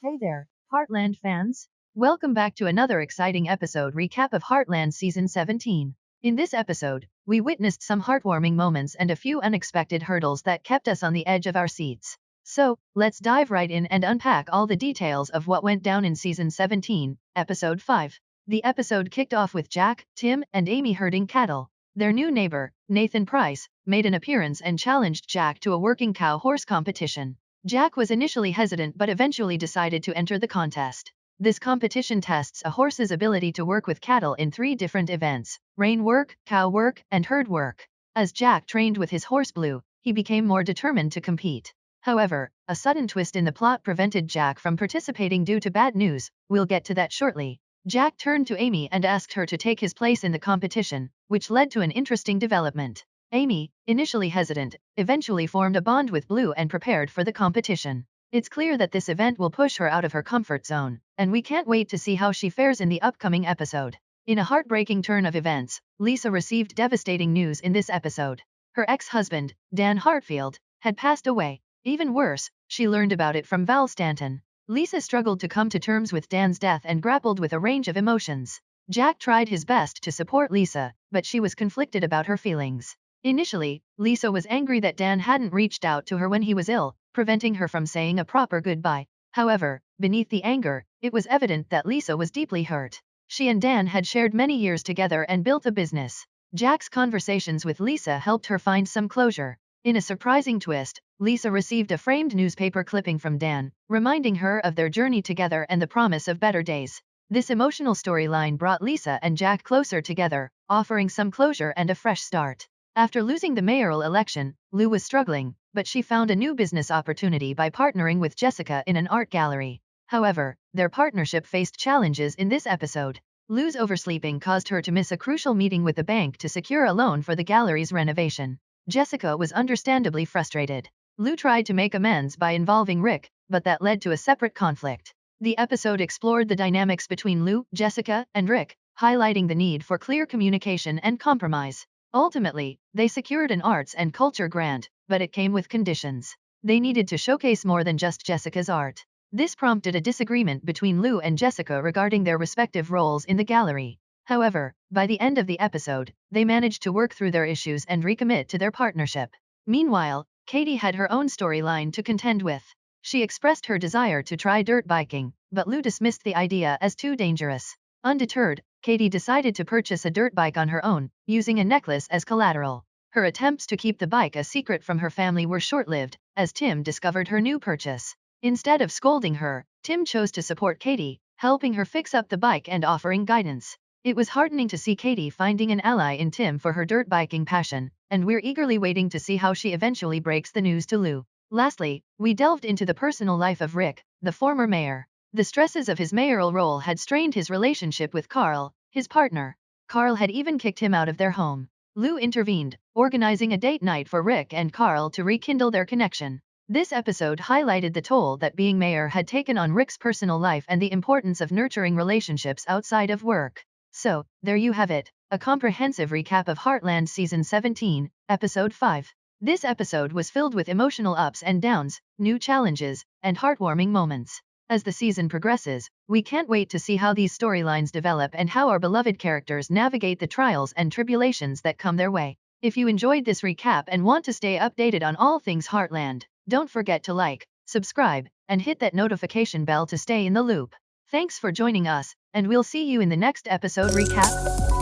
Hey there, Heartland fans! Welcome back to another exciting episode recap of Heartland Season 17. In this episode, we witnessed some heartwarming moments and a few unexpected hurdles that kept us on the edge of our seats. So, let's dive right in and unpack all the details of what went down in Season 17, Episode 5. The episode kicked off with Jack, Tim, and Amy herding cattle. Their new neighbor, Nathan Price, made an appearance and challenged Jack to a working cow horse competition. Jack was initially hesitant but eventually decided to enter the contest. This competition tests a horse's ability to work with cattle in 3 different events: rein work, cow work, and herd work. As Jack trained with his horse Blue, he became more determined to compete. However, a sudden twist in the plot prevented Jack from participating due to bad news. We'll get to that shortly. Jack turned to Amy and asked her to take his place in the competition, which led to an interesting development. Amy, initially hesitant, eventually formed a bond with Blue and prepared for the competition. It's clear that this event will push her out of her comfort zone, and we can't wait to see how she fares in the upcoming episode. In a heartbreaking turn of events, Lisa received devastating news in this episode. Her ex-husband, Dan Hartfield, had passed away. Even worse, she learned about it from Val Stanton. Lisa struggled to come to terms with Dan's death and grappled with a range of emotions. Jack tried his best to support Lisa, but she was conflicted about her feelings. Initially, Lisa was angry that Dan hadn't reached out to her when he was ill, preventing her from saying a proper goodbye. However, beneath the anger, it was evident that Lisa was deeply hurt. She and Dan had shared many years together and built a business. Jack's conversations with Lisa helped her find some closure. In a surprising twist, Lisa received a framed newspaper clipping from Dan, reminding her of their journey together and the promise of better days. This emotional storyline brought Lisa and Jack closer together, offering some closure and a fresh start. After losing the mayoral election, Lou was struggling, but she found a new business opportunity by partnering with Jessica in an art gallery. However, their partnership faced challenges in this episode. Lou's oversleeping caused her to miss a crucial meeting with the bank to secure a loan for the gallery's renovation. Jessica was understandably frustrated. Lou tried to make amends by involving Rick, but that led to a separate conflict. The episode explored the dynamics between Lou, Jessica, and Rick, highlighting the need for clear communication and compromise. Ultimately, they secured an arts and culture grant, but it came with conditions. They needed to showcase more than just Jessica's art. This prompted a disagreement between Lou and Jessica regarding their respective roles in the gallery. However, by the end of the episode, they managed to work through their issues and recommit to their partnership. Meanwhile, Katie had her own storyline to contend with. She expressed her desire to try dirt biking, but Lou dismissed the idea as too dangerous. Undeterred, Katie decided to purchase a dirt bike on her own, using a necklace as collateral. Her attempts to keep the bike a secret from her family were short-lived, as Tim discovered her new purchase. Instead of scolding her, Tim chose to support Katie, helping her fix up the bike and offering guidance. It was heartening to see Katie finding an ally in Tim for her dirt biking passion, and we're eagerly waiting to see how she eventually breaks the news to Lou. Lastly, we delved into the personal life of Rick, the former mayor. The stresses of his mayoral role had strained his relationship with Carl, his partner. Carl had even kicked him out of their home. Lou intervened, organizing a date night for Rick and Carl to rekindle their connection. This episode highlighted the toll that being mayor had taken on Rick's personal life and the importance of nurturing relationships outside of work. So, there you have it, a comprehensive recap of Heartland Season 17, Episode 5. This episode was filled with emotional ups and downs, new challenges, and heartwarming moments. As the season progresses, we can't wait to see how these storylines develop and how our beloved characters navigate the trials and tribulations that come their way. If you enjoyed this recap and want to stay updated on all things Heartland, don't forget to like, subscribe, and hit that notification bell to stay in the loop. Thanks for joining us, and we'll see you in the next episode recap.